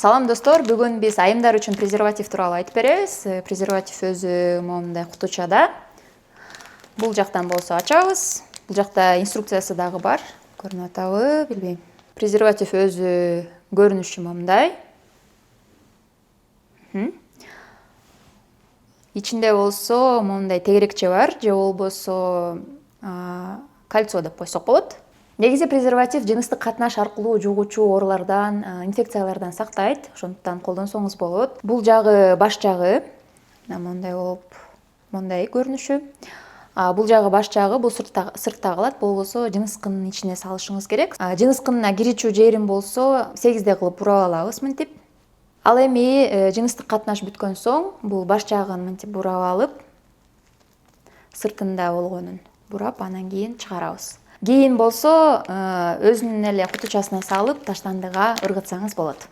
Салам достор, бүгүн биз айымдар үчүн презерватив тууралуу айтып беребиз. Презерватив өзү моундай кутучада. Бул жактан болсо ачабыз. Бул жакта инструкциясы дагы бар. Көрүнүп атабы, билбейм. Презерватив өзү көрүнүшү моундай. Ичинде болсо моундай тегерекче бар, же болбосо кольцо деп койсок болот. Негизи презерватив жыныстык катнаш аркылуу жугуучу оорулардан, инфекциялардан сактайт, ошондуктан колдонсоңуз болот. Бул жагы баш жагы. Мондай болуп, мондай көрүнүшү. Бул жагы баш жагы, бул сыртта калат, болбосо жыныскынын ичине салышыңыз керек. Жыныскынына кирүүчү жерин болсо 8 кылып урап алабыз мынтип. Ал эми жыныстык катнаш бүткөн соң бул баш жагын мынтип бурап алып, сыртында болгонун бурап, анан кийин чыгарабыз. Кийин болсо өзүнүн эле кутучасына салып, таштандыга ыргытсаңыз болот.